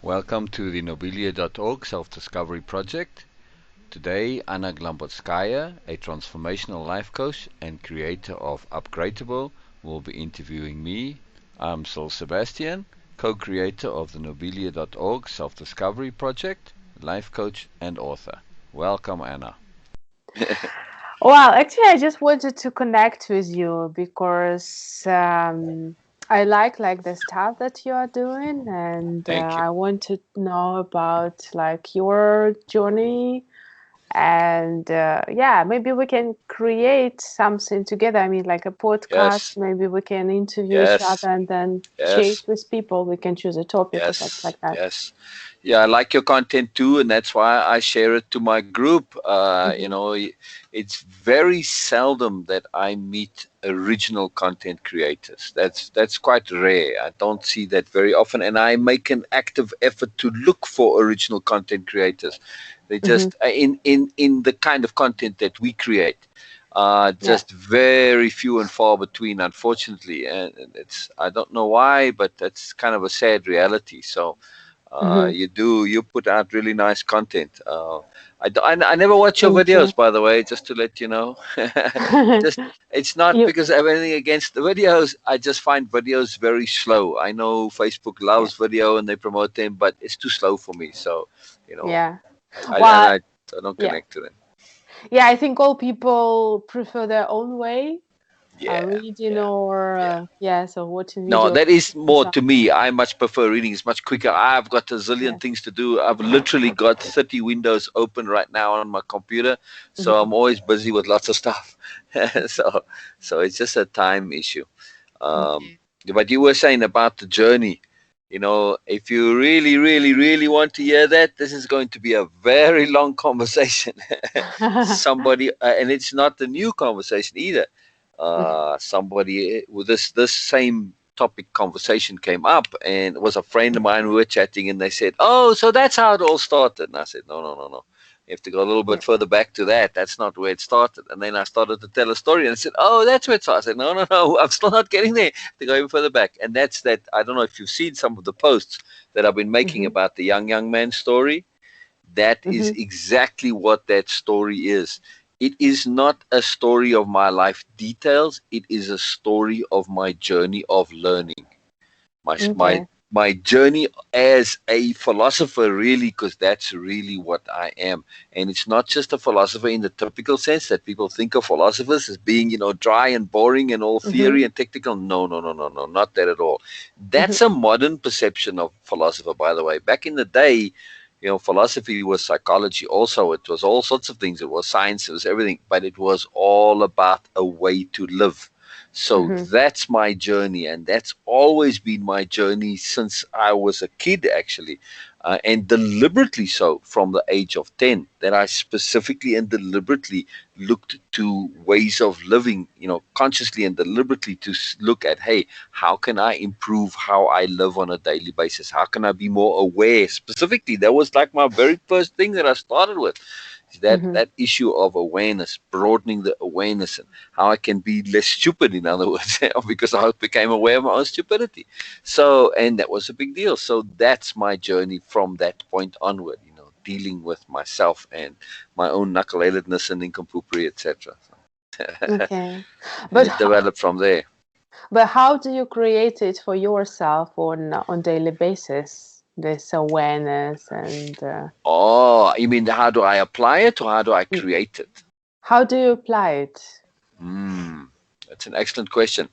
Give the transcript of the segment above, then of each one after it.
Welcome to the Nobilia.org Self-Discovery Project. Today, Anna Glambotskaya, a transformational life coach and creator of Upgreatable, will be interviewing me. I'm Saul Sebastian, co-creator of the Nobilia.org Self-Discovery Project, life coach and author. Welcome, Anna. Well, actually, I just wanted to connect with you because I like the stuff that you are doing, and Thank you. I want to know about like your journey, and yeah, maybe we can create something together. I mean, like a podcast. Yes, Maybe we can interview each other yes, and then share it yes, with people. We can choose a topic or something yes, like that. yes. Yeah, I like your content too, and that's why I share it to my group. Hmm. It's very seldom that I meet original content creators. That's quite rare. I don't see that very often, and I make an active effort to look for original content creators. They Hmm. just in the kind of content that we create. Yeah. Just very few and far between, unfortunately, and it's I don't know why, but that's kind of a sad reality. So Hmm. you put out really nice content. I never watch your Thank you. videos, by the way, just to let you know. Just it's not You. because I have anything against the videos. I just find videos very slow. I know Facebook Yeah. loves video and they promote them, but it's too slow for me. So, you know, Yeah. and Well, I don't yeah. connect to them. Yeah, I think all people prefer their own way, Yeah, reading yeah, or yeah. yeah, so watching No, videos. that is And more so, to me. I much prefer reading. It's much quicker. I've got a yeah. zillion things to do. I've literally got 30 windows open right now on my computer, so Mhm. I'm always busy with lots of stuff. so, so it's just a time issue. Um, Okay. but you were saying about the journey. If you really, really, really want to hear that, this is going to be a very long conversation. Somebody, and it's not a new conversation either. Mhm. Somebody with this same topic conversation came up, and it was a friend of mine. We were chatting, and they said, "Oh, so that's how it all started." And I said, "No, no, no, no. You have to go a little Yeah. bit further back to that. That's not where it started." And then I started to tell a story, and I said, "Oh, that's where it started." I said, "No, no, no. I'm still not getting there. To go even further back." And that's that. I don't know if you've seen some of the posts that I've been making Mhm. about the young man story. That is Mhm. exactly what that story is. It is not a story of my life details. It is a story of my journey of learning. My my Okay. my journey as a philosopher, really, because that's really what I am. And it's not just a philosopher in the typical sense that people think of philosophers as being, dry and boring and all theory Mhm. and technical. No, no, no, no, no, not that at all. That's Mhm. a modern perception of philosopher, by the way. Back in the day, philosophy was psychology also. It was all sorts of things. It was science, it was everything, but it was all about a way to live. So Mhm. that's my journey, and that's always been my journey since I was a kid, actually, and deliberately so from the age of 10, that I specifically and deliberately looked to ways of living, consciously and deliberately to look at, hey, how can I improve how I live on a daily basis? How can I be more aware? Specifically, that was like my very first thing that I started with, is that Mhm. that issue of awareness, broadening the awareness, and how I can be less stupid, in other words, because I became aware of my own stupidity. So, and that was a big deal. So that's my journey from that point onward, dealing with myself and my own knuckleheadedness and nincompoopry, etc. Okay. And But it developed from there. how do you create it for yourself on daily basis? This awareness and Oh, you mean how do I apply it or how do I y- create it? how do you apply it? Hmm, that's an excellent question.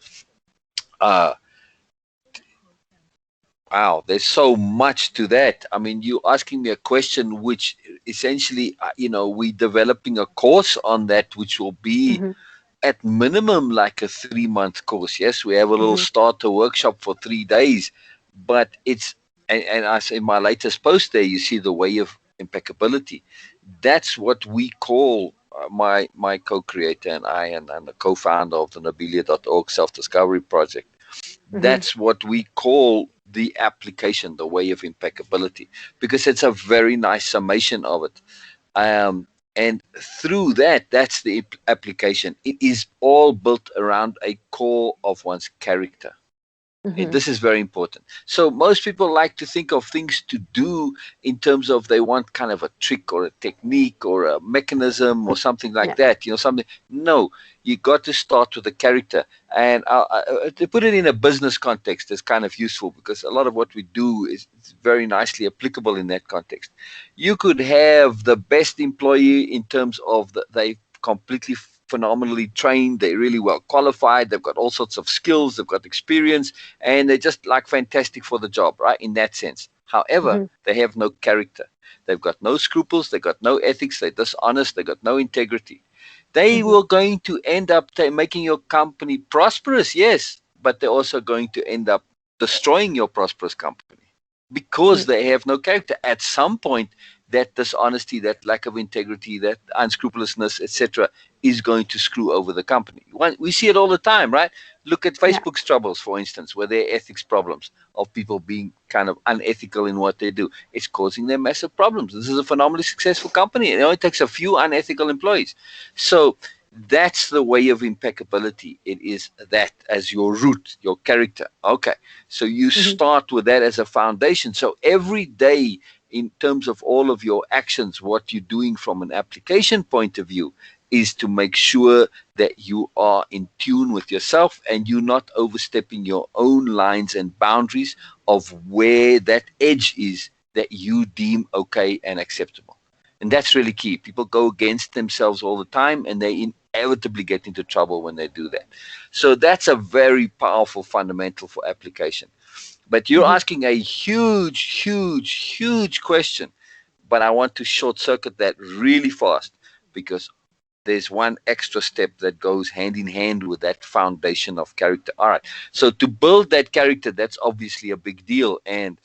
Uh, wow, there's so much to that. I mean, you asking me a question which essentially, we developing a course on that, which will be Mhm. at minimum like a 3-month course. Yes, we have a little Mhm. starter workshop for 3 days, but and I say in my latest post there, you see the way of impeccability. That's what we call my co-creator and I, and the co-founder of the Nobilia.org self-discovery project. Mhm. That's what we call the application, the way of impeccability, because it's a very nice summation of it. Um, and through that, that's the application. It is all built around a core of one's character. And Mhm. this is very important. So most people like to think of things to do in terms of they want kind of a trick or a technique or a mechanism or something like Yeah. that. Something. No, you got to start with the character. And to put it in a business context is kind of useful because a lot of what we do is very nicely applicable in that context. You could have the best employee in terms of they completely phenomenally trained, they're really well qualified, they've got all sorts of skills, they've got experience, and they're just like fantastic for the job, right? In that sense. However, Mhm. they have no character. They've got no scruples, they've got no ethics, they're dishonest, they've got no integrity. They Mhm. were going to end up making your company prosperous, yes, but they're also going to end up destroying your prosperous company because Mhm. they have no character. At some point, that dishonesty, that lack of integrity, that unscrupulousness, etc., is going to screw over the company. We see it all the time, right? Look at Yeah. Facebook's troubles, for instance, where there are ethics problems of people being kind of unethical in what they do. It's causing them massive problems. This is a phenomenally successful company. It only takes a few unethical employees. So that's the way of impeccability. It is that as your root, your character. Okay. So you Mhm. start with that as a foundation. So every day, in terms of all of your actions, what you're doing from an application point of view is to make sure that you are in tune with yourself and you're not overstepping your own lines and boundaries of where that edge is that you deem okay and acceptable. And that's really key. People go against themselves all the time and they inevitably get into trouble when they do that. So that's a very powerful fundamental for application. But you're Mhm. asking a huge, huge, huge question. But I want to short circuit that really fast because there's one extra step that goes hand in hand with that foundation of character. All right. So to build that character, that's obviously a big deal. And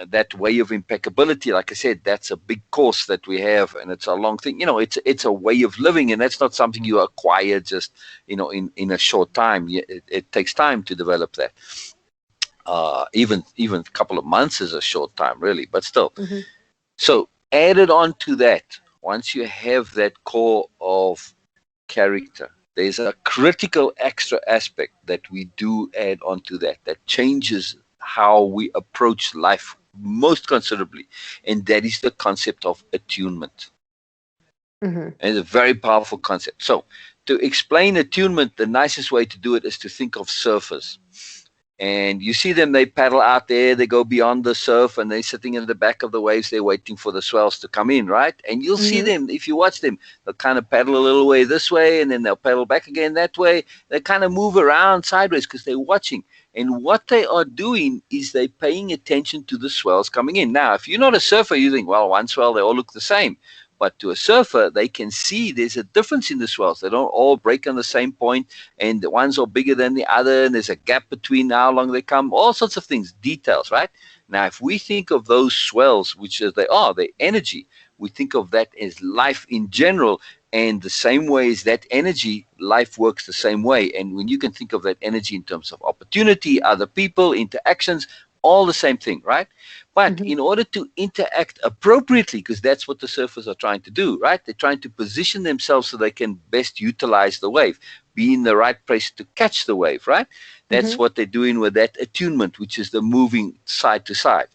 that way of impeccability, like I said, that's a big course that we have, and it's a long thing. It's a way of living, and that's not something you acquire just in a short time. It takes time to develop that. Even a couple of months is a short time, really, but still. Mhm. So added on to that, once you have that core of character, there's a critical extra aspect that we do add on to that changes how we approach life most considerably, and that is the concept of attunement. Mhm. And it's a very powerful concept. So, to explain attunement, the nicest way to do it is to think of surfers. And you see them, they paddle out there, they go beyond the surf, and they're sitting in the back of the waves, they're waiting for the swells to come in, right? And you'll see Mhm. them, if you watch them, they'll kind of paddle a little way this way, and then they'll paddle back again that way. They kind of move around sideways because they're watching. And what they are doing is they're paying attention to the swells coming in. Now, if you're not a surfer, you think, well, one swell, they all look the same. But to a surfer, they can see there's a difference in the swells. They don't all break on the same point, and the ones are bigger than the other, and there's a gap between how long they come, all sorts of things, details, right? Now, if we think of those swells, which is they are, the energy, we think of that as life in general, and the same way as that energy, life works the same way. And when you can think of that energy in terms of opportunity, other people, interactions, all the same thing, right? But Mhm. in order to interact appropriately, because that's what the surfers are trying to do, right? They're trying to position themselves so they can best utilize the wave, be in the right place to catch the wave, right? That's Mhm. what they're doing with that attunement, which is the moving side to side.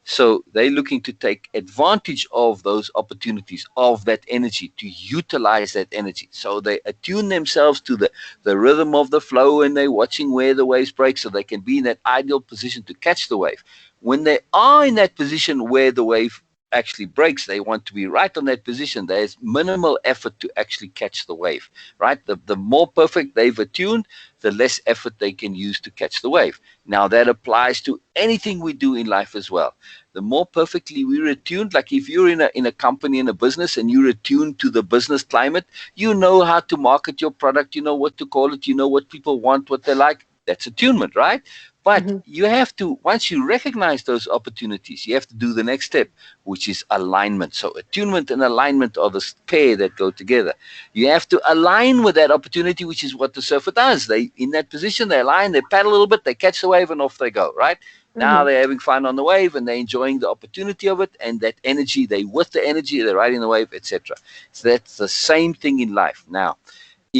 So they're looking to take advantage of those opportunities, of that energy, to utilize that energy. So they attune themselves to the rhythm of the flow and they're watching where the waves break so they can be in that ideal position to catch the wave. When they are in that position where the wave actually breaks, they want to be right on that position. There's minimal effort to actually catch the wave, right? The more perfect they've attuned, the less effort they can use to catch the wave. Now, that applies to anything we do in life as well. The more perfectly we're attuned, like if you're in a company, in a business, and you're attuned to the business climate, you know how to market your product, you know what to call it, you know what people want, what they like. That's attunement, right? But Mhm. you have to, once you recognize those opportunities, you have to do the next step, which is alignment. So attunement and alignment are the pair that go together. You have to align with that opportunity, which is what the surfer does. They in that position, they align, they paddle a little bit, they catch the wave, and off they go, right? Now Mhm. they're having fun on the wave and they're enjoying the opportunity of it and that energy, they with the energy, they're riding the wave, etc. So that's the same thing in life. Now,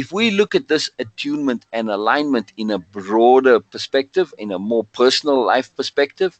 if we look at this attunement and alignment in a broader perspective, in a more personal life perspective,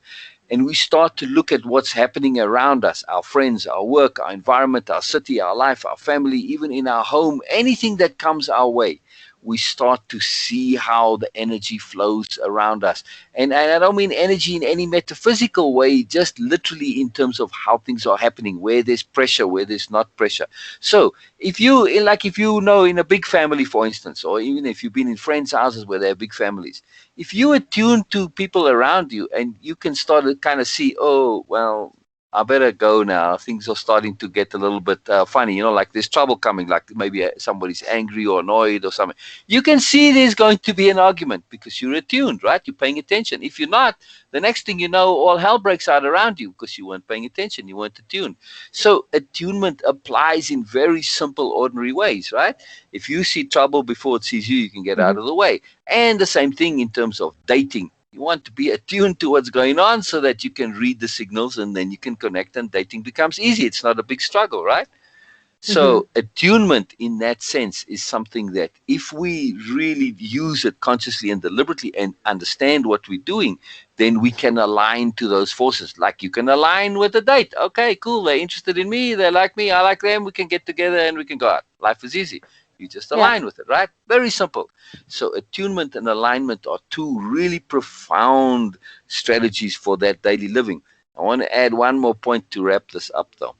and we start to look at what's happening around us, our friends, our work, our environment, our city, our life, our family, even in our home, anything that comes our way, we start to see how the energy flows around us. And I don't mean energy in any metaphysical way, just literally in terms of how things are happening, where there's pressure, where there's not pressure. So if you, like, if you know, in a big family, for instance, or even if you've been in friends' houses where they have big families, if you attune to people around you and you can start to kind of see, oh, well, I better go now. Things are starting to get a little bit funny, like there's trouble coming, like maybe somebody's angry or annoyed or something. You can see there's going to be an argument because you're attuned, right? You're paying attention. If you're not, the next thing you know, all hell breaks out around you because you weren't paying attention, you weren't attuned. So attunement applies in very simple, ordinary ways, right? If you see trouble before it sees you, you can get out Mhm. of the way. And the same thing in terms of dating. You want to be attuned to what's going on so that you can read the signals and then you can connect, and dating becomes easy. It's not a big struggle, right? Mhm. So attunement in that sense is something that if we really use it consciously and deliberately and understand what we're doing, then we can align to those forces. Like you can align with a date. Okay, cool. They're interested in me. They like me. I like them. We can get together and we can go out. Life is easy. You just Yeah. align with it, right? Very simple. So attunement and alignment are two really profound strategies for that daily living. I want to add one more point to wrap this up, though.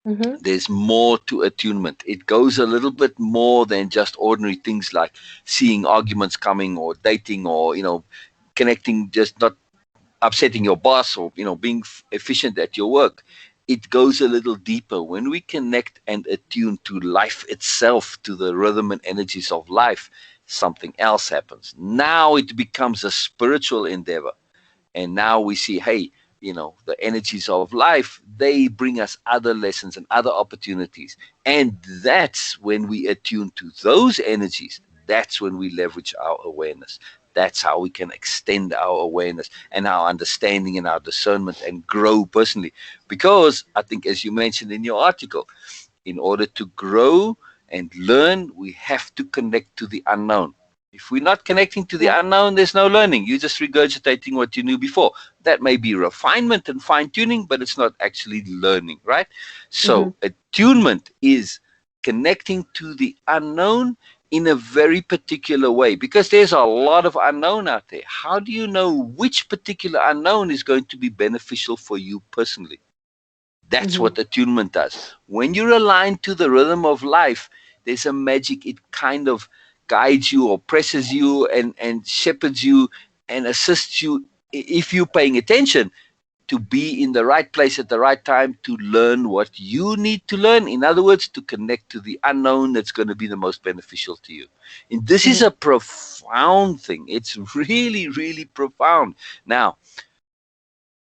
Mhm. There's more to attunement. It goes a little bit more than just ordinary things like seeing arguments coming or dating or, connecting, just not upsetting your boss or, being efficient at your work. It goes a little deeper. When we connect and attune to life itself, to the rhythm and energies of life, something else happens. Now it becomes a spiritual endeavor. And now we see, hey, the energies of life, they bring us other lessons and other opportunities. And that's when we attune to those energies. That's when we leverage our awareness. That's how we can extend our awareness and our understanding and our discernment and grow personally. Because I think, as you mentioned in your article, in order to grow and learn, we have to connect to the unknown. If we're not connecting to the Yeah. unknown, there's no learning. You're just regurgitating what you knew before. That may be refinement and fine tuning, but it's not actually learning, right? Mhm. So, attunement is connecting to the unknown in a very particular way because there's a lot of unknown out there. How do you know which particular unknown is going to be beneficial for you personally? That's Mhm. what attunement does. When you're aligned to the rhythm of life, there's a magic. It kind of guides you or presses you and shepherds you and assists you, if you're paying attention, to be in the right place at the right time to learn what you need to learn. In other words, to connect to the unknown that's going to be the most beneficial to you. And this is Mhm. a profound thing. It's really, really profound. Now,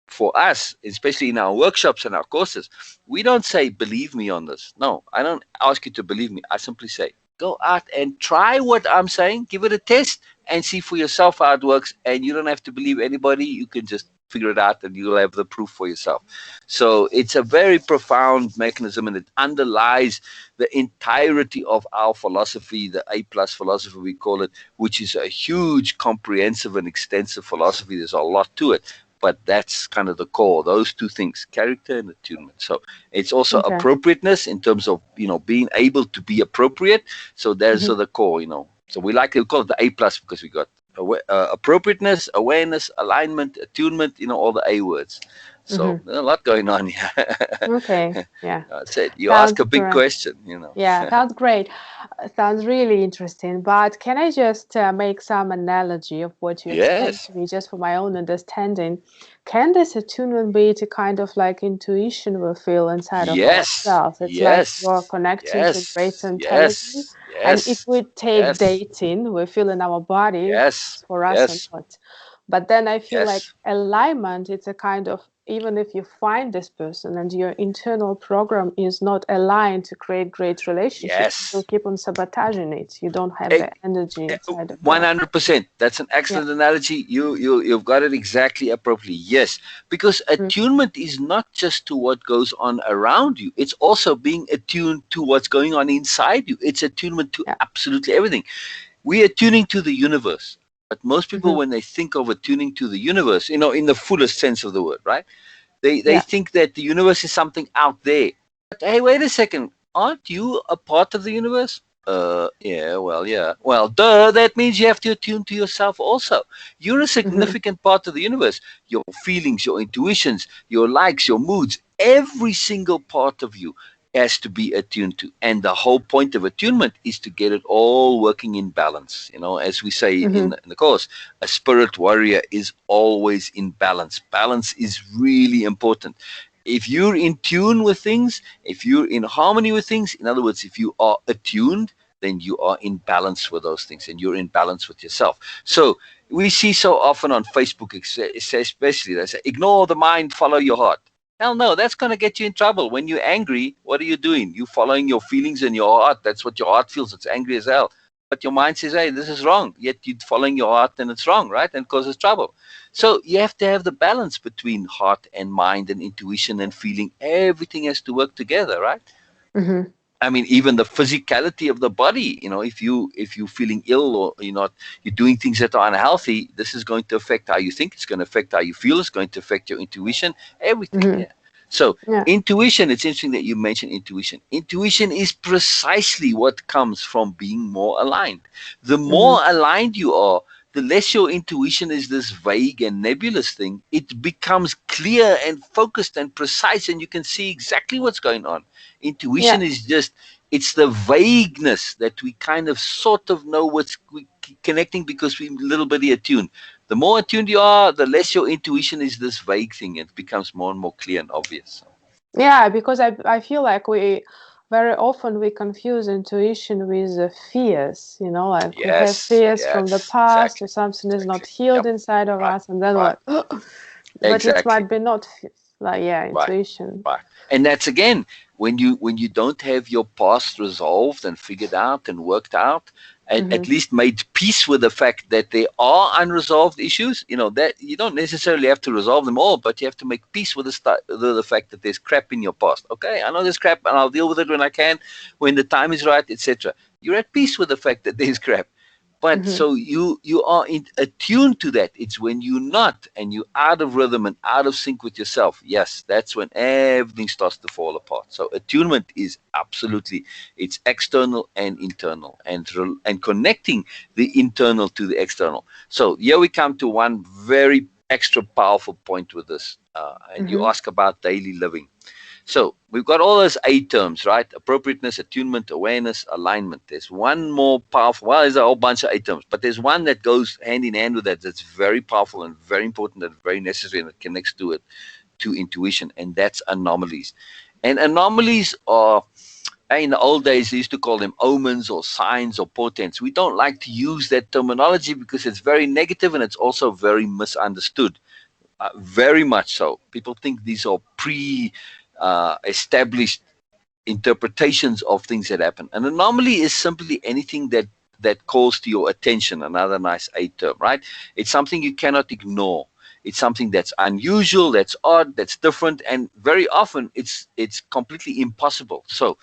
for us, especially in our workshops and our courses, we don't say, believe me on this. No, I don't ask you to believe me. I simply say, go out and try what I'm saying, give it a test, and see for yourself how it works. And you don't have to believe anybody. You can just figure it out and you'll have the proof for yourself. So it's a very profound mechanism and it underlies the entirety of our philosophy, the A plus philosophy, we call it, which is a huge, comprehensive, and extensive philosophy. There's a lot to it, but that's kind of the core. Those two things, character and attunement. So it's also Okay. appropriateness in terms of being able to be appropriate. So there's Mhm. the core. So we like to call it the A plus because we got appropriateness, awareness, alignment, attunement. All the A words. So Mhm. there's a lot going on here. Okay. Yeah. I said you ask Sounds a big great. question. Yeah, sounds great. Sounds really interesting. But can I just make some analogy of what you explained Yes, to me, just for my own understanding? Can this attunement be to kind of like intuition we feel inside of yes, ourselves? It's like you're yes, connecting to greater yes, intelligence. yes, And if yes, we take yes, dating, we feel in our body yes, for us or yes. not. But then I feel like Yes. alignment, it's a kind of, even if you find this person and your internal program is not aligned to create great relationships, you'll Yes. keep on sabotaging it. You don't have E- the energy inside of you. 100%. That's an Yeah. excellent analogy. You've got it exactly appropriately. Yes, because Mm. attunement is not just to what goes on around you. It's also being attuned to what's going on inside you. It's attunement to Yeah. absolutely everything. We are tuning to the universe. But most people, Hmm. when they think of attuning to the universe, in the fullest sense of the word, right? They Yeah. think that the universe is something out there. But hey, wait a second. Aren't you a part of the universe? Yeah, well, yeah. Well, duh, that means you have to attune to yourself also. You're a Hmm. significant part of the universe. Your feelings, your intuitions, your likes, your moods, every single part of you has to be attuned to. And the whole point of attunement is to get it all working in balance. As we say Hmm. in the course, a spirit warrior is always in balance. Balance is really important. If you're in tune with things, if you're in harmony with things, in other words, if you are attuned, then you are in balance with those things and you're in balance with yourself. So we see so often on Facebook, especially, they say, ignore the mind, follow your heart. Hell no, that's going to get you in trouble. When you're angry, what are you doing? You're following your feelings and your heart. That's what your heart feels. It's angry as hell. But your mind says, hey, this is wrong. Yet you're following your heart and it's wrong, right? And causes trouble. So you have to have the balance between heart and mind and intuition and feeling. Everything has to work together, right? Hmm. I mean, even the physicality of the body. If you're feeling ill or you're doing things that are unhealthy, this is going to affect how you think. It's going to affect how you feel. It's going to affect your intuition. Everything. Hmm. Yeah. So Yeah. intuition. It's interesting that you mentioned intuition. Intuition is precisely what comes from being more aligned. The Hmm. more aligned you are, the less your intuition is this vague and nebulous thing. It becomes clear and focused and precise, and you can see exactly what's going on. Yeah. Intuition is just, it's the vagueness that we kind of sort of know what's connecting because we're a little bit attuned. The more attuned you are, the less your intuition is this vague thing. It becomes more and more clear and obvious. Yeah, because I feel like we very often we confuse intuition with fears, like we have Yes, fears from the yes, past or exactly, something is not exactly. healed Yep, inside of right, us, and then we're right, like, "Oh," but it exactly. might be not like, yeah, Right, intuition. right. And that's again when you don't have your past resolved and figured out and worked out, Hmm. at least made peace with the fact that there are unresolved issues. That you don't necessarily have to resolve them all, but you have to make peace with the fact that there's crap in your past. Okay, I know there's crap, and I'll deal with it when I can, when the time is right, etc. You're at peace with the fact that there's crap. But Hmm. so you are attuned to that. It's when you're not and you're out of rhythm and out of sync with yourself. Yes, that's when everything starts to fall apart. So attunement is absolutely, it's external and internal, and connecting the internal to the external. So here we come to one very extra powerful point with this, and you Hmm. ask about daily living. So we've got all those A terms, right? Appropriateness, attunement, awareness, alignment. There's one more powerful, well, there's a whole bunch of A terms, but there's one that goes hand in hand with that that's very powerful and very important and very necessary, and it connects to it, to intuition, and that's anomalies. And anomalies are, in the old days, they used to call them omens or signs or portents. We don't like to use that terminology because it's very negative and it's also very misunderstood. Very much so. People think these are established interpretations of things that happen. An anomaly is simply anything that calls to your attention. Another nice A term, right? It's something you cannot ignore. It's something that's unusual, that's odd, that's different, and very often it's completely impossible. So,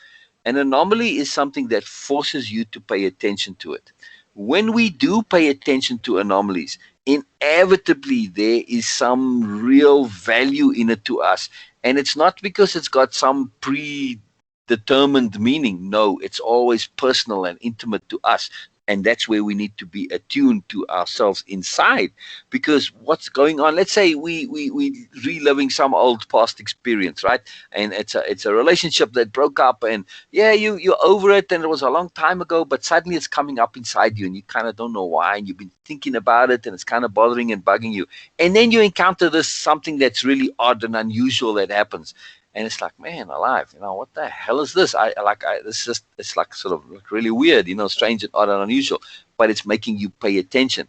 an anomaly is something that forces you to pay attention to it. When we do pay attention to anomalies, inevitably there is some real value in it to us. And it's not because it's got some predetermined meaning. No, it's always personal and intimate to us. And that's where we need to be attuned to ourselves inside. Because what's going on, let's say we reliving some old past experience, right? And it's a relationship that broke up, and yeah, you're over it, and it was a long time ago, but suddenly it's coming up inside you and you kind of don't know why, and you've been thinking about it and it's kind of bothering and bugging you. And then you encounter this something that's really odd and unusual that happens, and it's like, man alive, what the hell is this? This just, it's like sort of like really weird, strange and odd and unusual, but it's making you pay attention.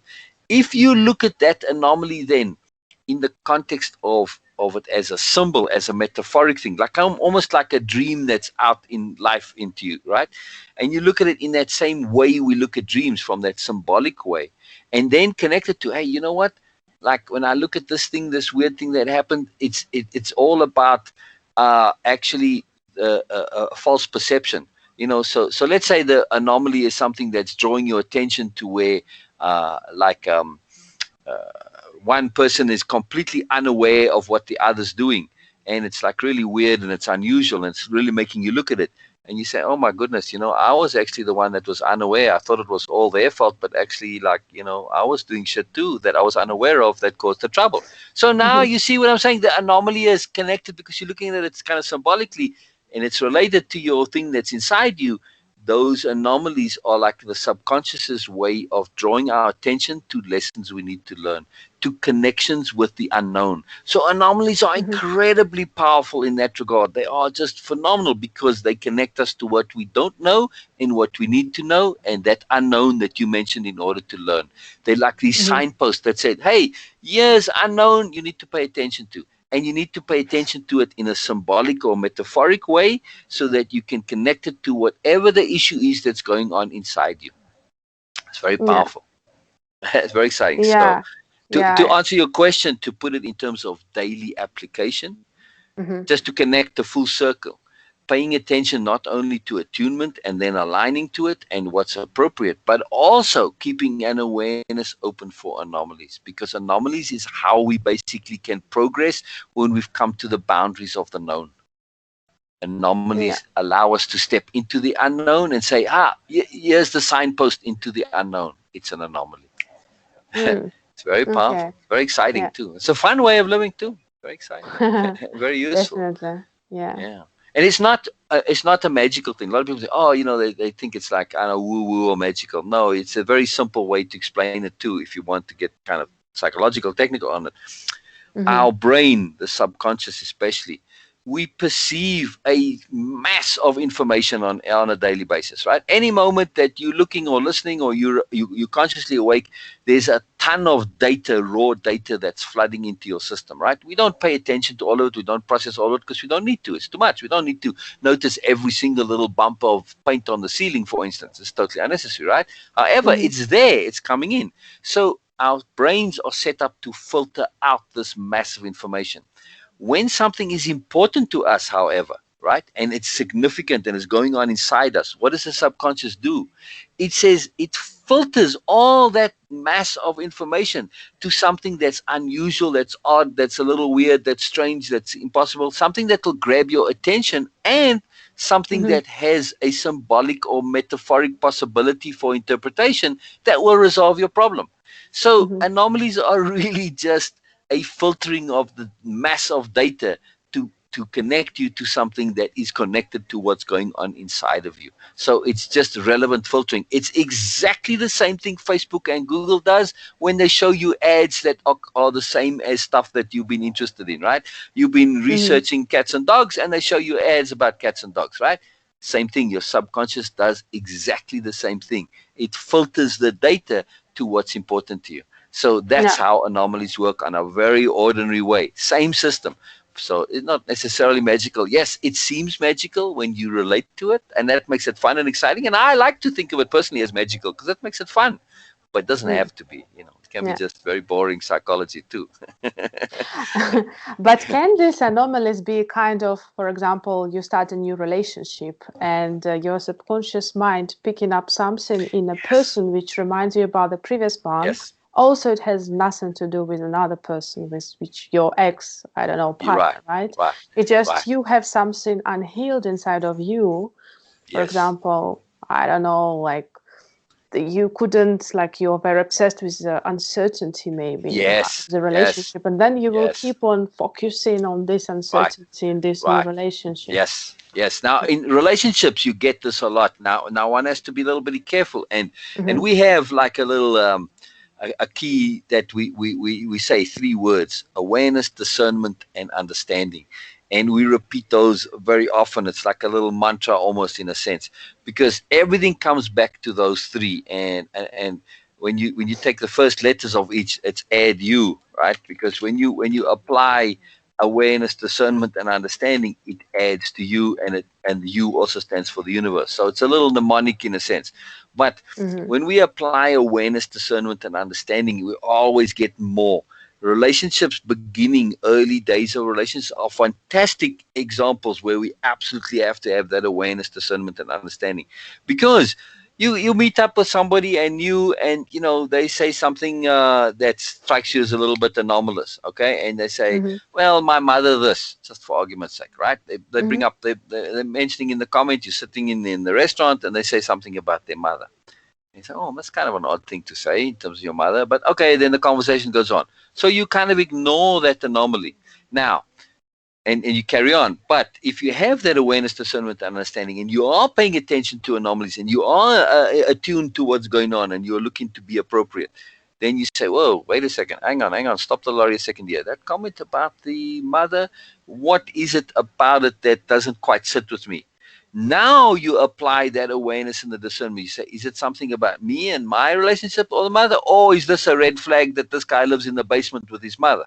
if you look at that anomaly then in the context of it as a symbol, as a metaphoric thing, like almost like a dream that's out in life into you, right? And you look at it in that same way we look at dreams, from that symbolic way, and then connect it to, hey, you know what? Like when I look at this thing, this weird thing that happened, it's all about actually false perception. So let's say the anomaly is something that's drawing your attention to where, like one person is completely unaware of what the other's doing, and it's like really weird and it's unusual and it's really making you look at it, and you say, oh my goodness, I was actually the one that was unaware. I thought it was all their fault, but actually, like, I was doing shit too that I was unaware of that caused the trouble. So now Mm-hmm. you see what I'm saying. The anomaly is connected because you're looking at it kind of symbolically, and it's related to your thing that's inside you. Those anomalies are like the subconscious's way of drawing our attention to lessons we need to learn, to connections with the unknown. So anomalies are Mm-hmm. incredibly powerful in that regard. They are just phenomenal because they connect us to what we don't know and what we need to know, and that unknown that you mentioned in order to learn. They're like these Mm-hmm. signposts that said, hey, here's unknown you need to pay attention to. And you need to pay attention to it in a symbolic or metaphoric way so that you can connect it to whatever the issue is that's going on inside you. It's very Yeah. powerful. It's very exciting. So, Yeah. to Yeah. answer your question, to put it in terms of daily application, Mm-hmm. just to connect the full circle, paying attention not only to attunement and then aligning to it and what's appropriate, but also keeping an awareness open for anomalies, because anomalies is how we basically can progress when we've come to the boundaries of the known. Yeah. Anomalies allow us to step into the unknown and say, here's the signpost into the unknown. It's an anomaly. Mm. It's very Okay. powerful, very exciting Yeah. too. It's a fun way of living too. Very exciting, very useful. Definitely. Yeah. Yeah, and it's not a magical thing. A lot of people say, oh, they think it's like, I don't know, woo woo or magical. No, it's a very simple way to explain it too. If you want to get kind of psychological, technical on it, Mm-hmm. our brain, the subconscious especially, we perceive a mass of information on a daily basis, right? Any moment that you're looking or listening or you're consciously awake, there's a ton of data, raw data that's flooding into your system, right? We don't pay attention to all of it. We don't process all of it because we don't need to. It's too much. We don't need to notice every single little bump of paint on the ceiling, for instance. It's totally unnecessary, right? However, Mm-hmm. it's there. It's coming in. So our brains are set up to filter out this massive information. When something is important to us, however, right, and it's significant and is going on inside us, what does the subconscious do? It says it filters all that mass of information to something that's unusual, that's odd, that's a little weird, that's strange, that's impossible, something that will grab your attention, and something Mm-hmm. that has a symbolic or metaphoric possibility for interpretation that will resolve your problem. So Mm-hmm. anomalies are really just a filtering of the mass of data to connect you to something that is connected to what's going on inside of you. So it's just relevant filtering. It's exactly the same thing Facebook and Google does when they show you ads that are the same as stuff that you've been interested in, right? You've been Mm-hmm. researching cats and dogs and they show you ads about cats and dogs, right? Same thing. Your subconscious does exactly the same thing. It filters the data to what's important to you. So that's Yeah. how anomalies work on a very ordinary way. Same system. So it's not necessarily magical. Yes, it seems magical when you relate to it, and that makes it fun and exciting. And I like to think of it personally as magical because that makes it fun. But it doesn't Mm. have to be. It can be Yeah. just very boring psychology too. But can these anomalies be kind of, for example, you start a new relationship and your subconscious mind picking up something in a Yes. person which reminds you about the previous one? Yes. Also, it has nothing to do with another person, with which your ex, I don't know, You're right. partner, right? Right. It's just Right. you have something unhealed inside of you. For Yes. example, I don't know, like you couldn't, like you're very obsessed with the uncertainty maybe of Yes. the Yes. relationship, and then you will Yes. keep on focusing on this Right. uncertainty in this new Right. relationship. Yes, yes. Now in relationships, you get this a lot. Now one has to be a little bit careful, and Mm-hmm. we have like a little a key that we say three words: awareness, discernment, and understanding. And we repeat those very often. It's like a little mantra, almost in a sense, because everything comes back to those three. And when you take the first letters of each, it's add you, right? Because when you apply awareness, discernment, and understanding, it adds to you, and you also stands for the universe. So it's a little mnemonic in a sense. But Mhm. when we apply awareness, discernment, and understanding, we always get more. Relationships beginning, early days of relationships are fantastic examples where we absolutely have to have that awareness, discernment, and understanding. Because you meet up with somebody, and they say something that strikes you as a little bit anomalous, okay? And they say, Mhm. well, my mother this, just for argument's sake, right? They bring Mhm. up, they're mentioning in the comment, you're sitting in the restaurant, and they say something about their mother. You say, oh, that's kind of an odd thing to say in terms of your mother, but okay, then the conversation goes on. So you kind of ignore that anomaly. Now, and you carry on. But if you have that awareness, discernment, and understanding, and you are paying attention to anomalies, and you are attuned to what's going on, and you're looking to be appropriate, then you say, whoa, wait a second, hang on, stop the lorry a second here. That comment about the mother, what is it about it that doesn't quite sit with me? Now you apply that awareness and the discernment. You say, is it something about me and my relationship or the mother? Or is this a red flag that this guy lives in the basement with his mother?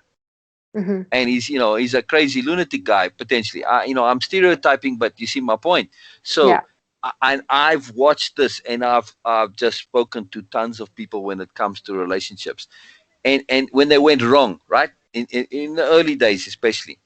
Mhm. And he's a crazy lunatic guy potentially. I'm stereotyping, but you see my point. So Yeah. I've watched this, and I've just spoken to tons of people when it comes to relationships, and when they went wrong, right, in the early days especially.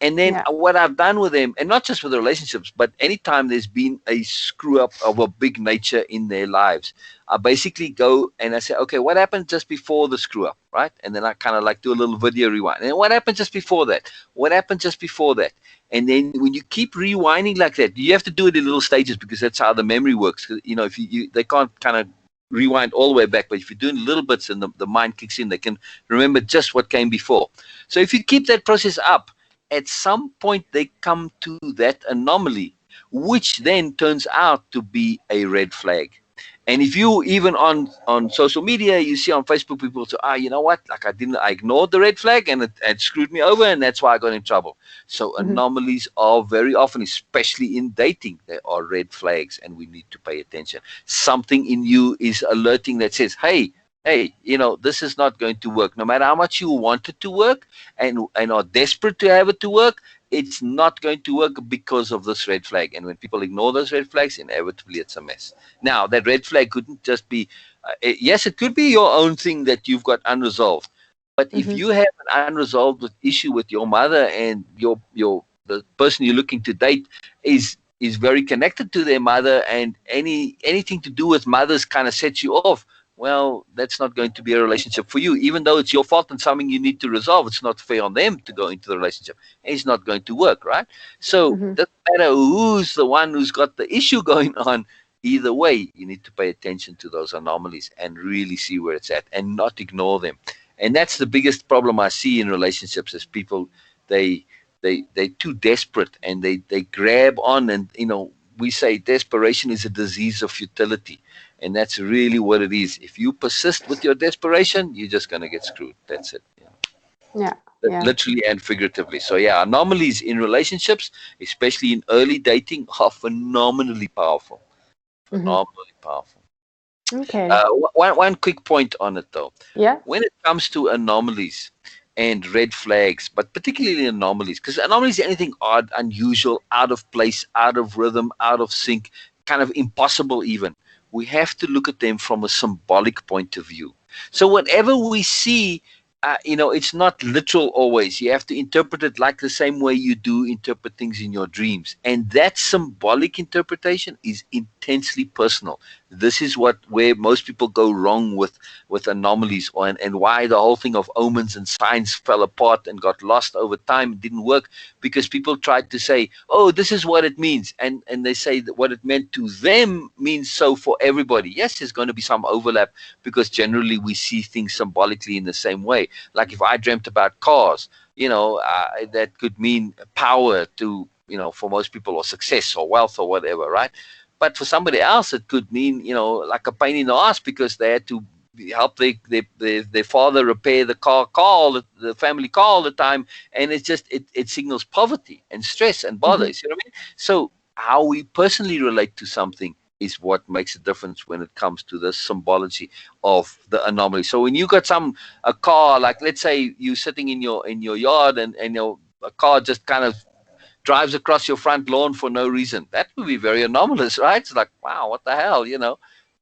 And then Yeah. what I've done with them, and not just with the relationships, but anytime there's been a screw up of a big nature in their lives, I basically go and I say, okay, what happened just before the screw up, right? And then I kind of like do a little video rewind. And what happened just before that? What happened just before that? And then when you keep rewinding like that, you have to do it in little stages because that's how the memory works. 'Cause, if they can't kind of rewind all the way back, but if you're doing little bits and the mind kicks in, they can remember just what came before. So if you keep that process up, at some point they come to that anomaly, which then turns out to be a red flag. And if you even on social media, you see on Facebook people say, you know what? Like I ignored the red flag and it screwed me over, and that's why I got in trouble. So Mhm. anomalies are very often, especially in dating, they are red flags, and we need to pay attention. Something in you is alerting that says, hey, this is not going to work. No matter how much you want it to work and are desperate to have it to work, it's not going to work because of this red flag. And when people ignore those red flags, inevitably it's a mess. Now, that red flag couldn't just be, yes, it could be your own thing that you've got unresolved. But if Mhm. you have an unresolved issue with your mother, and the person you're looking to date is very connected to their mother, and anything to do with mothers kind of sets you off, well, that's not going to be a relationship for you. Even though it's your fault and something you need to resolve, it's not fair on them to go into the relationship. It's not going to work, right? So Mhm. it doesn't matter who's the one who's got the issue going on. Either way, you need to pay attention to those anomalies and really see where it's at and not ignore them. And that's the biggest problem I see in relationships is people, they they're too desperate, and they grab on, and we say desperation is a disease of futility. And that's really what it is. If you persist with your desperation, you're just going to get screwed. That's it. Yeah. Yeah. Yeah. Literally and figuratively. So, yeah, anomalies in relationships, especially in early dating, are phenomenally powerful. Mhm. Phenomenally powerful. Okay. One quick point on it, though. Yeah. When it comes to anomalies and red flags, but particularly anomalies, because anomalies are anything odd, unusual, out of place, out of rhythm, out of sync, kind of impossible even. We have to look at them from a symbolic point of view. So whatever we see, it's not literal always. You have to interpret it like the same way you do interpret things in your dreams. And that symbolic interpretation is intensely personal. This is where most people go wrong with anomalies, and why the whole thing of omens and signs fell apart and got lost over time. It didn't work because people tried to say, oh, this is what it means, and they say that what it meant to them means so for everybody. Yes, there's going to be some overlap because generally we see things symbolically in the same way. Like if I dreamt about cars, that could mean power to, for most people, or success or wealth or whatever, right? But for somebody else, it could mean, like a pain in the ass because they had to help their father repair the family car all the time. And it's just, it signals poverty and stress and bother. Mhm. You see what I mean? So how we personally relate to something is what makes a difference when it comes to the symbology of the anomaly. So when you got a car, like let's say you sitting in your yard, and a car just kind of drives across your front lawn for no reason, that would be very anomalous, right? It's like, wow, what the hell, you know?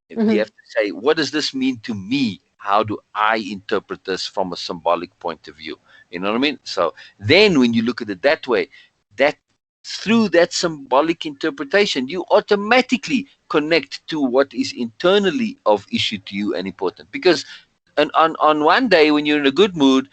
You Mhm. have to say, what does this mean to me? How do I interpret this from a symbolic point of view? You know what I mean? So then when you look at it that way, that through that symbolic interpretation, you automatically connect to what is internally of issue to you and important. Because on one day when you're in a good mood,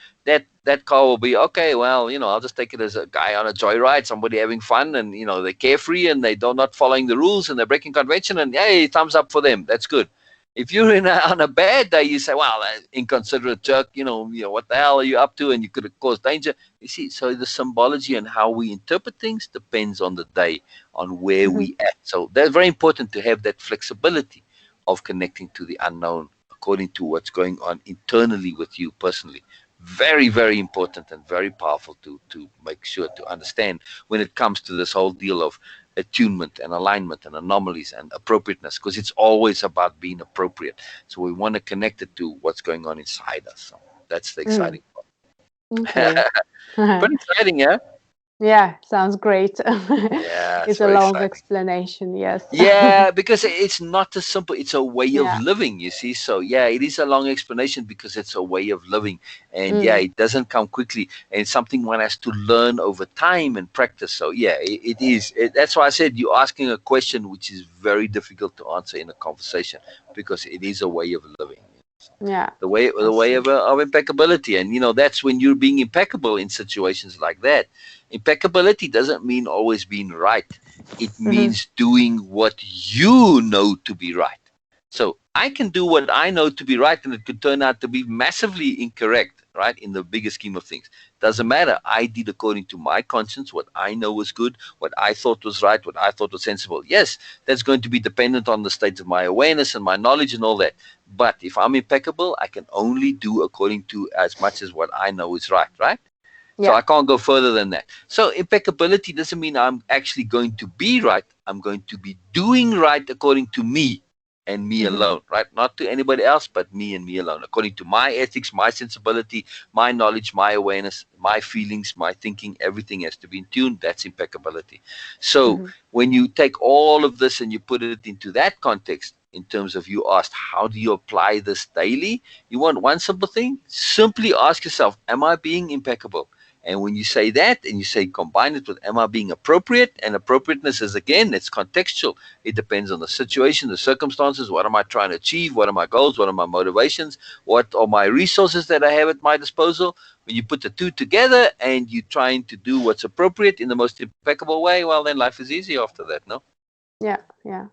that car will be okay. Well, I'll just take it as a guy on a joyride, somebody having fun, and they're carefree and they don't not following the rules and they're breaking convention, and hey, thumbs up for them. That's good. If you're on a bad day, you say, well, inconsiderate jerk, what the hell are you up to? And you could have caused danger. You see, so the symbology and how we interpret things depends on the day, on where Mhm. we at. So that's very important to have that flexibility of connecting to the unknown according to what's going on internally with you personally. Very, very important and very powerful to make sure to understand when it comes to this whole deal of attunement and alignment and anomalies and appropriateness, because it's always about being appropriate. So we want to connect it to what's going on inside us. So that's the Mm. exciting Okay. part. Pretty exciting, yeah? Yeah, sounds great. Yeah, it's It's a very long exciting. explanation, yes. Yeah, because it's not as simple. It's a way of Yeah. living, you see. So yeah, it is a long explanation because it's a way of living, and yeah, Mm. it doesn't come quickly, and it's something one has to learn over time and practice. So yeah, it is. That's why I said you're asking a question which is very difficult to answer in a conversation because it is a way of living. Yeah, The I way see. of impeccability, and that's when you're being impeccable in situations like that. Impeccability doesn't mean always being right. It Mhm. means doing what you know to be right. So I can do what I know to be right, and it could turn out to be massively incorrect, right? In the bigger scheme of things, doesn't matter. I did according to my conscience what I know was good, what I thought was right, what I thought was sensible. Yes, that's going to be dependent on the state of my awareness and my knowledge and all that. But if I'm impeccable, I can only do according to as much as what I know is right, right? So Yeah. I can't go further than that. So impeccability doesn't mean I'm actually going to be right. I'm going to be doing right according to me and me Mhm. alone, right? Not to anybody else, but me and me alone. According to my ethics, my sensibility, my knowledge, my awareness, my feelings, my thinking, everything has to be in tune. That's impeccability. So Mhm. when you take all of this and you put it into that context, in terms of you asked, how do you apply this daily? You want one simple thing? Simply ask yourself, am I being impeccable? And when you say that and you say combine it with am I being appropriate, and appropriateness is again, it's contextual. It depends on the situation, the circumstances. What am I trying to achieve? What are my goals? What are my motivations? What are my resources that I have at my disposal? When you put the two together and you're trying to do what's appropriate in the most impeccable way, well, then life is easy after that, no? Yeah, yeah.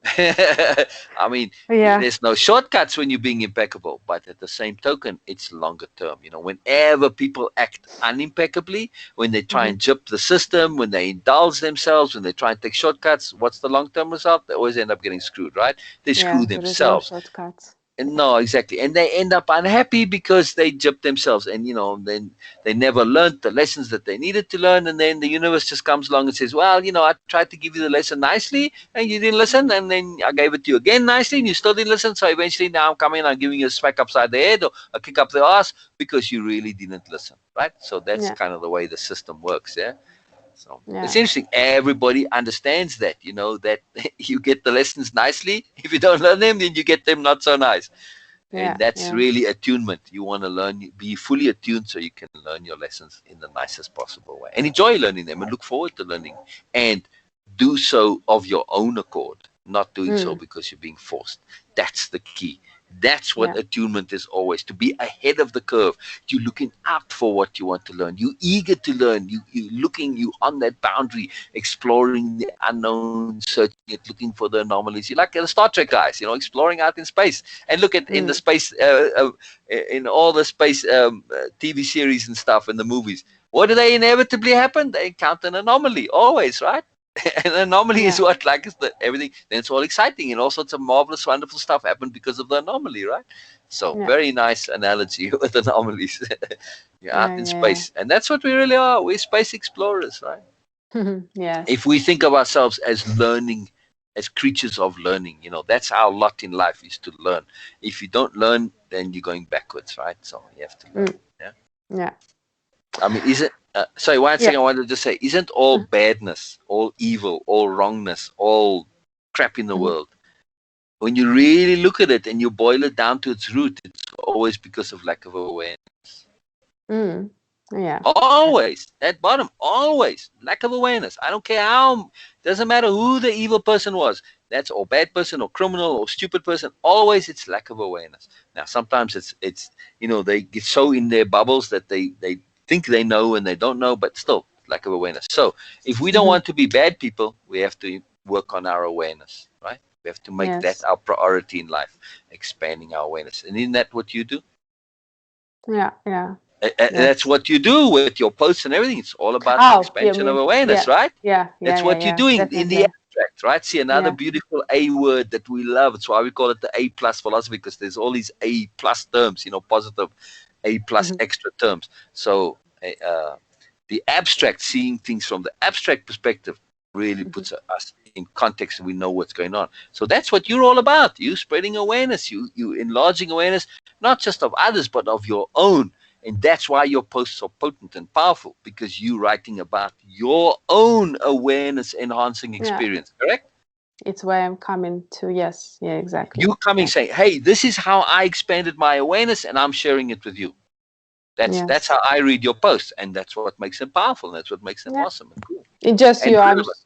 I mean, Yeah. there's no shortcuts when you're being impeccable, but at the same token, it's longer term. Whenever people act unimpeccably, when they try Mhm. and jip the system, when they indulge themselves, when they try and take shortcuts, what's the long term result? They always end up getting screwed, right? They screw Yeah, there is no themselves. shortcuts. No, exactly. And they end up unhappy because they gypped themselves, and then they never learned the lessons that they needed to learn, and then the universe just comes along and says, well, I tried to give you the lesson nicely and you didn't listen, Mhm. and then I gave it to you again nicely and you still didn't listen. So eventually now I'm coming and I'm giving you a smack upside the head or a kick up the ass because you really didn't listen, right? So that's Yeah, kind of the way the system works, yeah. So it's yeah, interesting. Everybody understands that, that you get the lessons nicely. If you don't learn them, then you get them not so nice. yeah, And that's yeah, really attunement. You want to learn, be fully attuned so you can learn your lessons in the nicest possible way and enjoy learning them and look forward to learning and do so of your own accord, not doing so mm, because you're being forced. That's the key. That's what yeah, attunement is always, to be ahead of the curve. You're looking out for what you want to learn. You're eager to learn. You on that boundary, exploring the unknown, searching it, looking for the anomalies. You're like the Star Trek guys, exploring out in space. And look at in the mm, space, in all the space TV series and stuff and the movies. What do they inevitably happen? They encounter an anomaly always, right? An anomaly is yeah, what like is the everything. Then it's all exciting and all sorts of marvelous, wonderful stuff happened because of the anomaly, right? So yeah, very nice analogy with anomalies. You're yeah, out in yeah. space, and that's what we really are. We're space explorers, right? Yes. If we think of ourselves as learning as creatures of learning. That's our lot in life, is to learn. If you don't learn, then you're going backwards, right? So you have to learn. Mm. Yeah. Yeah. I mean, isn't sorry, one Yeah. thing I wanted to say, isn't all badness, all evil, all wrongness, all crap in the Mhm. world, when you really look at it and you boil it down to its root, it's always because of lack of awareness. Mm. Yeah. Yeah. Always at bottom, always lack of awareness. I don't care how, doesn't matter who the evil person was. That's or bad person or criminal or stupid person. Always it's lack of awareness. Now sometimes it's they get so in their bubbles that they think they know and they don't know, but still lack of awareness. So if we don't Mhm. want to be bad people, we have to work on our awareness, right? We have to make that Yes. our priority in life, expanding our awareness. And isn't that what you do? Yeah. Yeah. That's Yes. what you do with your posts and everything. It's all about Oh, yeah. expansion of Me. awareness, Yeah. right? Yeah. Yeah. That's Yeah. what you're Yeah. doing in the Definitely. abstract, right? See, another Yeah. beautiful A word that we love. It's why we call it the A plus philosophy, because there's all these A plus terms, positive A plus Mhm. extra terms. So the abstract, seeing things from the abstract perspective, really Mhm. puts us in context and we know what's going on. So that's what you're all about. You spreading awareness, you enlarging awareness, not just of others, but of your own. And that's why your posts are potent and powerful, because you're writing about your own awareness enhancing Yeah. experience, correct? It's where I'm coming to. Yes. Yeah. You Exactly. coming Yeah. saying, hey, this is how I expanded my awareness and I'm sharing it with you. That's Yes. how I read your posts, and that's what makes them powerful, and that's what makes them Yeah. awesome and cool It just and you. relevant.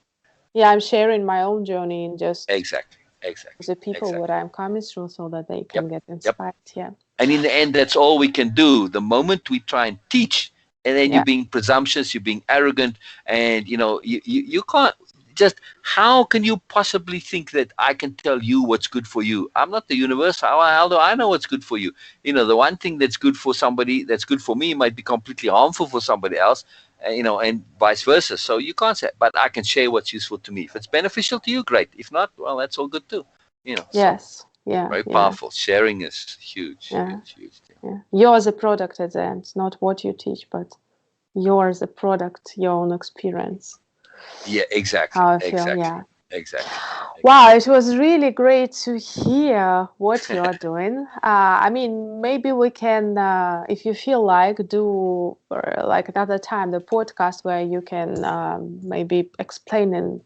Yeah. I'm sharing my own journey and just Exactly, exactly, the people what exactly. I'm coming through so that they Yep, can get yep. inspired. Yeah. And in the end, that's all we can do. The moment we try and teach, and then you're Yeah. being presumptuous, you're being arrogant, and you can't just. How can you possibly think that I can tell you what's good for you? I'm not the universe. How do I know what's good for you? The one thing that's good for somebody, that's good for me, might be completely harmful for somebody else. And vice versa. So you can't say, but I can share what's useful to me. If it's beneficial to you, great. If not, well, that's all good too. So Yes. Yeah. very Yeah. powerful. Sharing is huge, Yeah. huge, huge thing. Yeah. You're the product at the end, not what you teach, but you're the product, your own experience. Yeah, exactly, How I feel. exactly, Yeah. exactly, Wow, exactly. it was really great to hear what you're doing. I mean, maybe we can, if you feel like, do like another time the podcast where you can maybe explain and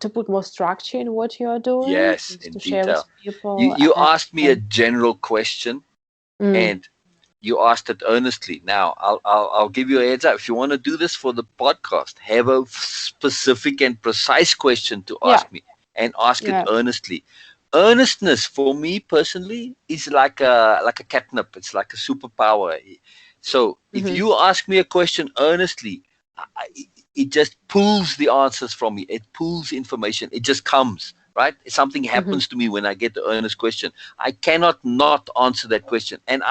to put more structure in what you're doing, Yes, just in to share with detail. You people. you asked me a general question, Mm, and you asked it earnestly. Now, I'll give you a heads up. If you want to do this for the podcast, have a specific and precise question to yeah, ask me, and ask it yeah. earnestly. Earnestness for me personally is like a catnip. It's like a superpower. So if Hmm. you ask me a question earnestly, it just pulls the answers from me. It pulls information. It just comes, right? Something Hmm. happens to me when I get the earnest question. I cannot not answer that question. And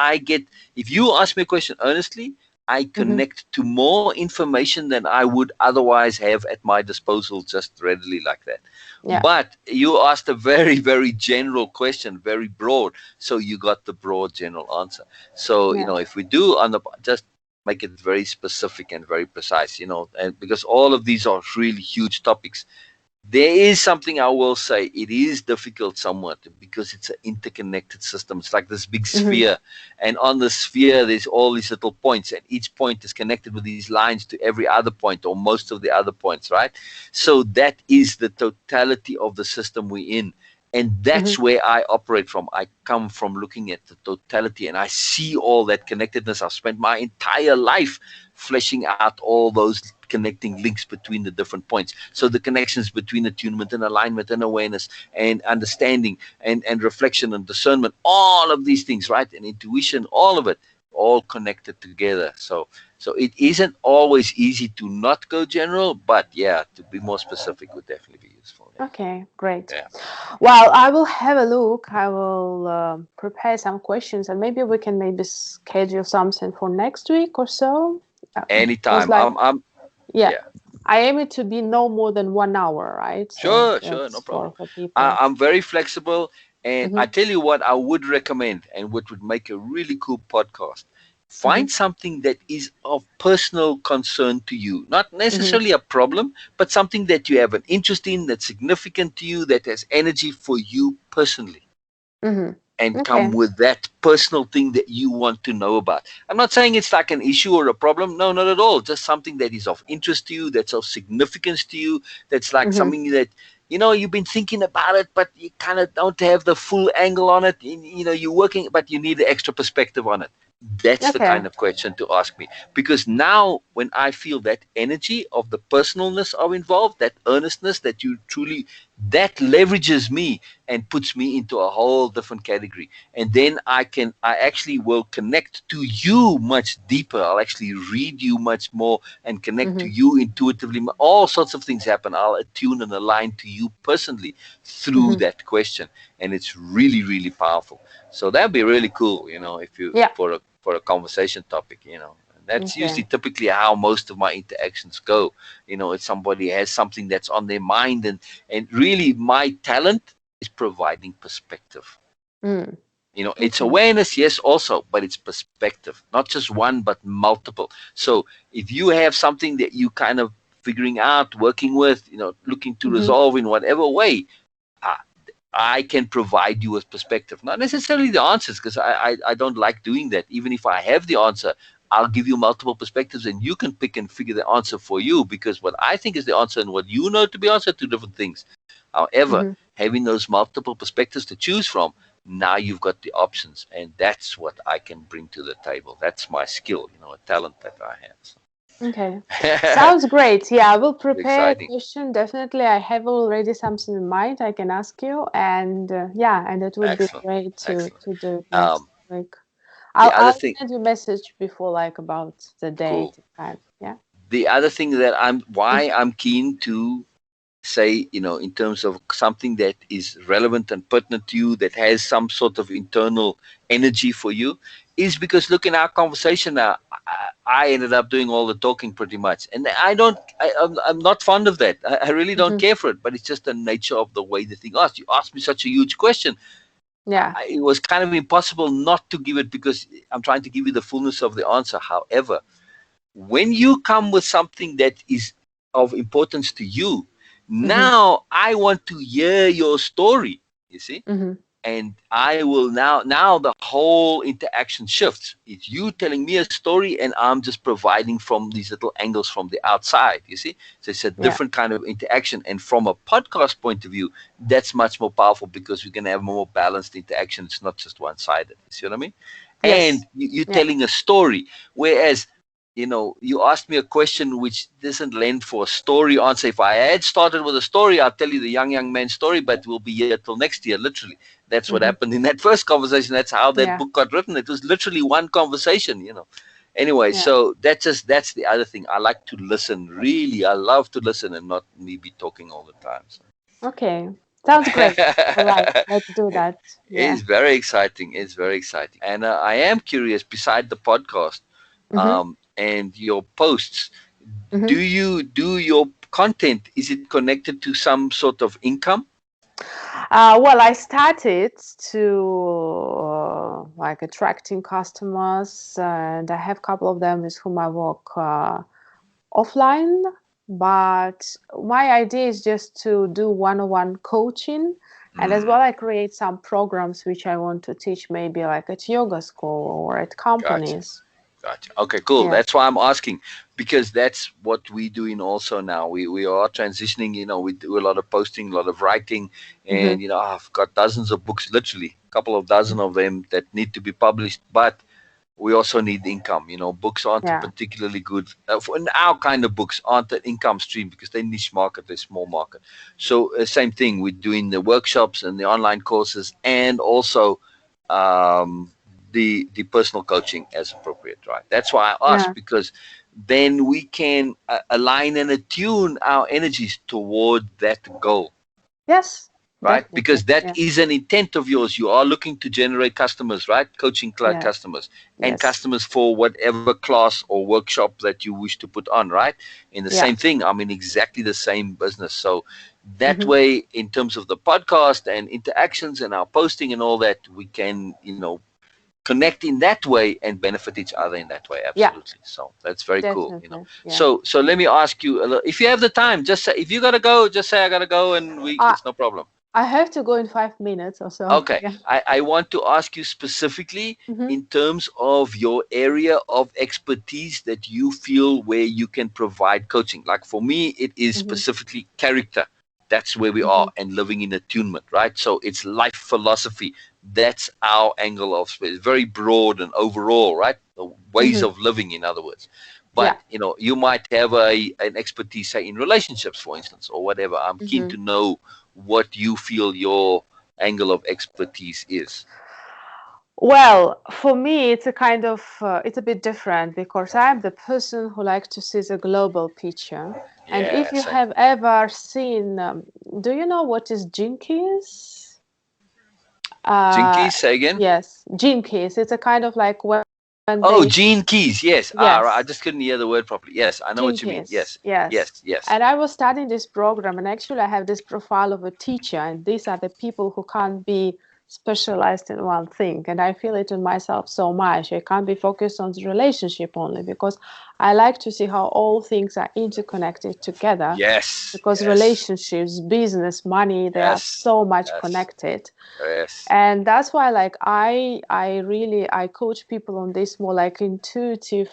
if you ask me a question earnestly, I Hmm. connect to more information than I would otherwise have at my disposal just readily like that. Yeah. But you asked a very, very general question, very broad. So you got the broad general answer. So, Yeah. if we do just make it very specific and very precise, and because all of these are really huge topics. There is something I will say. It is difficult somewhat because it's an interconnected system. It's like this big Hmm. sphere. And on the sphere, there's all these little points. And each point is connected with these lines to every other point or most of the other points, right? So that is the totality of the system we're in. And Hmm. that's where I operate from. I come from looking at the totality and I see all that connectedness. I've spent my entire life fleshing out all those connecting links between the different points. So the connections between attunement and alignment and awareness and understanding and reflection and discernment, all of these things, right? And intuition, all of it, all connected together. So it isn't always easy to not go general, but yeah, to be more specific would definitely be useful. Yeah. Okay, great. Yeah. Well, I will have a look. I will prepare some questions, and maybe we can maybe schedule something for next week or so. Because, Anytime. like, yeah, Yeah. I aim it to be no more than 1 hour, right? So Sure, no that's problem. for people. I'm very flexible, and I Hmm. tell you what I would recommend, and what would make a really cool podcast. Mm-hmm. find something that is of personal concern to you, not Mm-hmm. necessarily a problem, but something that you have an interest in, that's significant to you, that has energy for you personally, Mm-hmm. and come Okay. with that personal thing that you want to know about. I'm not saying it's like an issue or a problem. No, not at all. Just something that is of interest to you, that's of significance to you, that's like Mm-hmm. something that, you've been thinking about it, but you kind of don't have the full angle on it. You're working, but you need the extra perspective on it. That's the Okay. kind of question to ask me. Because now, when I feel that energy of the personalness are involved, that earnestness, that you truly, that leverages me and puts me into a whole different category. And then I actually will connect to you much deeper. I'll actually read you much more and connect to Mm-hmm. you intuitively. All sorts of things happen. I'll attune and align to you personally through Mm-hmm. that question. And it's really, really powerful. So that'd be really cool, if you, Yeah. for a conversation topic. And that's Okay. usually typically how most of my interactions go. If somebody has something that's on their mind, and really my talent is providing perspective. Mm. It's Okay. awareness, yes, also, but it's perspective, not just one, but multiple. So if you have something that you kind of figuring out, working with, looking to Mm-hmm. resolve in whatever way, I, I can provide you with perspective, not necessarily the answers, because I don't like doing that. Even if I have the answer, I'll give you multiple perspectives, and you can pick and figure the answer for you, because what I think is the answer and what you know to be answer, two different things. However, Mm-hmm. having those multiple perspectives to choose from, now you've got the options, and that's what I can bring to the table. That's my skill, a talent that I have. So. Okay. Sounds great. Yeah, I will prepare a Exciting. question. Definitely, I have already something in mind I can ask you, and yeah, and it would be Excellent. great Excellent. to do it next Um, week. the other I'll thing, send you a message before, like about the cool. date and time. Yeah. The other thing that Mm-hmm. why I'm keen to say, in terms of something that is relevant and pertinent to you, that has some sort of internal energy for you, is because, look, in our conversation now, I ended up doing all the talking pretty much, and I'm not fond of that. I really don't Mm-hmm. care for it, but it's just the nature of the way the thing asked. You asked me such a huge question. Yeah. It was kind of impossible not to give it, because I'm trying to give you the fullness of the answer. However, when you come with something that is of importance to you, Mm-hmm. now I want to hear your story, you see? Mm-hmm. And I will now the whole interaction shifts. It's you telling me a story, and I'm just providing from these little angles from the outside, you see? So it's a Yeah. different kind of interaction. And from a podcast point of view, that's much more powerful, because we can have more balanced interaction. It's not just one-sided. You see what I mean? Yes. And you're Yeah. telling a story, whereas, you asked me a question which doesn't lend for a story answer. If I had started with a story, I'll tell you the young man's story, but we'll be here till next year, literally. That's what Mm-hmm. happened in that first conversation. That's how that Yeah. book got written. It was literally one conversation. Anyway, Yeah. so that's the other thing. I like to listen. Really, I love to listen and not me be talking all the time. So. Okay. Sounds great. All right. Let's do that. Yeah. It's very exciting. It's very exciting. And I am curious, beside the podcast, Mm-hmm. and your posts, do Mm-hmm. you do your content? Is it connected to some sort of income? Well, I started to like attracting customers, and I have a couple of them with whom I work offline. But my idea is just to do one-on-one coaching, and as Mm, well, I create some programs which I want to teach, maybe like at yoga school or at gotcha. companies. Gotcha. Okay, cool. Yeah. That's why I'm asking, because that's what we're doing also now. We are transitioning. We do a lot of posting, a lot of writing, Mm-hmm. and I've got dozens of books, literally a couple of dozen of them that need to be published. But we also need income. Books aren't a Yeah. particularly good, for our kind of books aren't an income stream, because they're niche market, they're small market. So same thing. We're doing the workshops and the online courses, and also um, the personal coaching as appropriate. Right. That's why I ask, Yeah. because then we can align and attune our energies toward that goal, Yes. right? Definitely. Because that Yeah. is an intent of yours. You are looking to generate customers, right? Coaching Yeah. customers, and Yes. customers for whatever class or workshop that you wish to put on, right? In the Yeah. same thing, I'm in exactly the same business. So that Mm-hmm. way, in terms of the podcast and interactions and our posting and all that, we can, connect in that way and benefit each other in that way. Yeah, Absolutely. So that's very cool. definitely. Yeah. So let me ask you, if you have the time, just say, if you gotta go, just say I gotta go, and I it's no problem. I have to go in 5 minutes or so. Okay, Yeah. I want to ask you specifically Mm-hmm. in terms of your area of expertise that you feel where you can provide coaching. Like for me, it is Mm-hmm. specifically character. That's where we Mm-hmm. are, and living in attunement, right? So it's life philosophy. That's our angle of space. Very broad and overall, right? The ways Mm-hmm. of living, in other words. Yeah. But you might have an expertise, say, in relationships, for instance, or whatever. I'm keen Mm-hmm. to know what you feel your angle of expertise is. Well, for me, it's a kind of it's a bit different because I'm the person who likes to see the global picture. And if Yeah, you same. have ever seen, do you know what is jinkies? Uh, Jinkies, say again. yes, jinkies. It's a kind of like when they, Oh, Gene Keys. Yes. Right. I yes, just couldn't hear the word properly. Yes, I know what you mean. jinkies. Yes. Yes. Yes. Yes. And I was studying this program, and actually, I have this profile of a teacher, and these are the people who can't be specialized in one thing. And I feel it in myself so much. I can't be focused on the relationship only because I like to see how all things are interconnected together. Yes. Because Yes. relationships, business, money, they are Yes. so much Yes. connected. Yes. And that's why like I really I coach people on this more like intuitive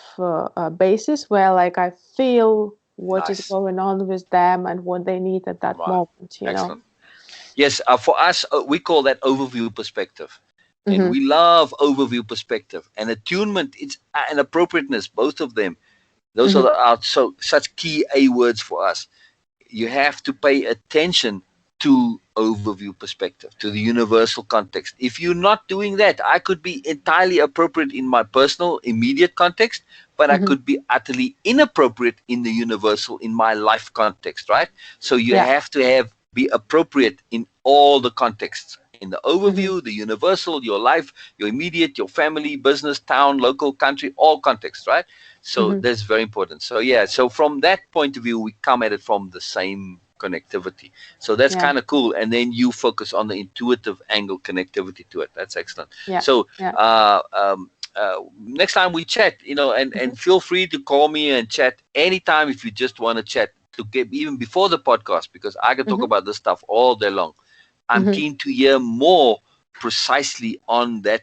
basis where like I feel what is Nice. going on with them and what they need at that Right. moment, you know. Excellent. Yes. For us, we call that overview perspective. And Mm-hmm. we love overview perspective and attunement. It's an appropriateness, both of them. Those Mm-hmm. are so such key A words for us. You have to pay attention to overview perspective, to the universal context. If you're not doing that, I could be entirely appropriate in my personal, immediate context, but I Mm-hmm. could be utterly inappropriate in the universal, in my life context, right? So you Yeah. have to have be appropriate in all the contexts. In the Mm-hmm. overview, the universal, your life, your immediate, your family, business, town, local, country, all contexts, right? So Mm-hmm. that's very important. So yeah, so from that point of view, we come at it from the same connectivity. So that's Yeah. kind of cool. And then you focus on the intuitive angle connectivity to it. That's excellent. Yeah. So Yeah. next time we chat, Mm-hmm. and feel free to call me and chat anytime if you just want to chat to get even before the podcast because I can talk Mm-hmm. about this stuff all day long. I'm Mm-hmm. keen to hear more precisely on that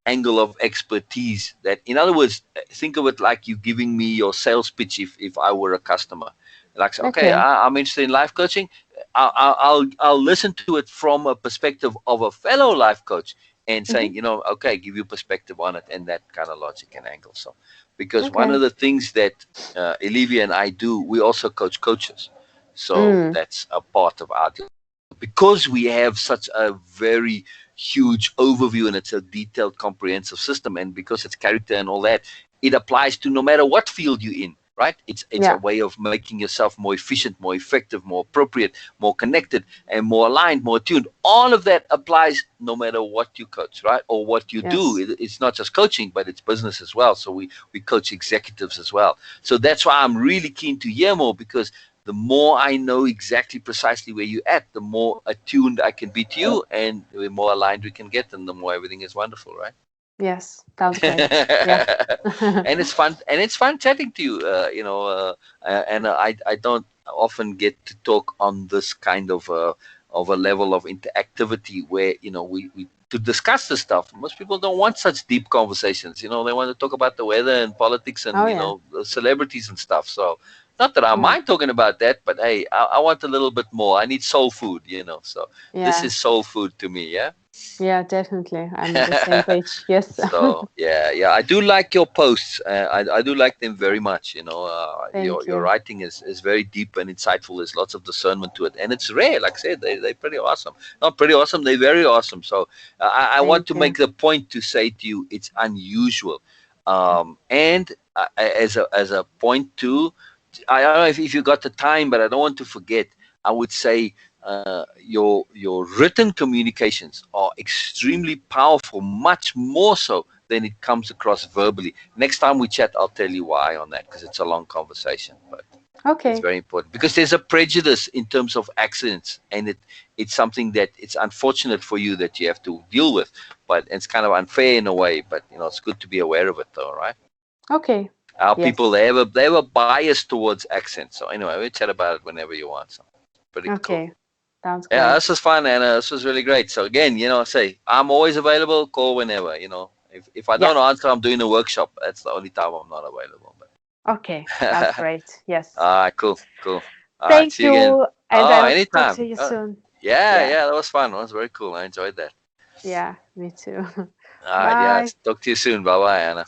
angle of expertise. That, in other words, think of it like you giving me your sales pitch if I were a customer. Like, say, okay, Okay. I'm interested in life coaching. I'll listen to it from a perspective of a fellow life coach and Mm-hmm. saying, okay, give you perspective on it and that kind of logic and angle. So, because one Okay. of the things that Olivia and I do, we also coach coaches. So Mm. that's a part of our deal. Because we have such a very huge overview and it's a detailed, comprehensive system, and because it's character and all that, it applies to no matter what field you're in, right? It's a Yeah. way of making yourself more efficient, more effective, more appropriate, more connected, and more aligned, more attuned. All of that applies no matter what you coach, right? Or what you do. Yes. It's not just coaching, but it's business as well. So we coach executives as well. So that's why I'm really keen to hear more because the more I know exactly precisely where you're at, the more attuned I can be to you, and the more aligned we can get, and the more everything is wonderful, right? Yes. Sounds great. Yeah. And it's fun, and it's fun chatting to you. And I don't often get to talk on this kind of a level of interactivity where we to discuss this stuff. Most people don't want such deep conversations. They want to talk about the weather and politics and Oh yeah. the celebrities and stuff. So not that I Yeah. mind talking about that, but hey, I want a little bit more. I need soul food. So this Yeah. is soul food to me. Yeah. Yeah, definitely. I'm on the same page. Yes. So yeah, I do like your posts. I do like them very much. Thank Your you. writing is very deep and insightful. There's lots of discernment to it, and it's rare. Like I said, they're pretty awesome. Not pretty awesome. They're very awesome. So I want Thank to you. make the point to say to you, it's unusual, and as a point too. I don't know if you got the time, but I don't want to forget. I would say your written communications are extremely powerful, much more so than it comes across verbally. Next time we chat, I'll tell you why on that because it's a long conversation. But It's Okay. very important because there's a prejudice in terms of accents, and it's something that it's unfortunate for you that you have to deal with, but it's kind of unfair in a way. But it's good to be aware of it, though, right? Okay. Our people Yes. they have a bias towards accents. So anyway, we chat about it whenever you want. So pretty cool. Okay. Sounds Yeah, great. this was fun, Anna. This was really great. So again, say I'm always available. Call whenever. If I Yeah. don't answer, I'm doing a workshop. That's the only time I'm not available. Okay. Sounds But great. Yes. all right, cool, cool. All right, Thank see you again. you, and Oh, I'll talk anytime. to you soon. Yeah, Yeah. yeah, that was fun. That was very cool. I enjoyed that. Yeah. Me too. All right, yeah. Bye. Talk to you soon. Bye bye, Anna.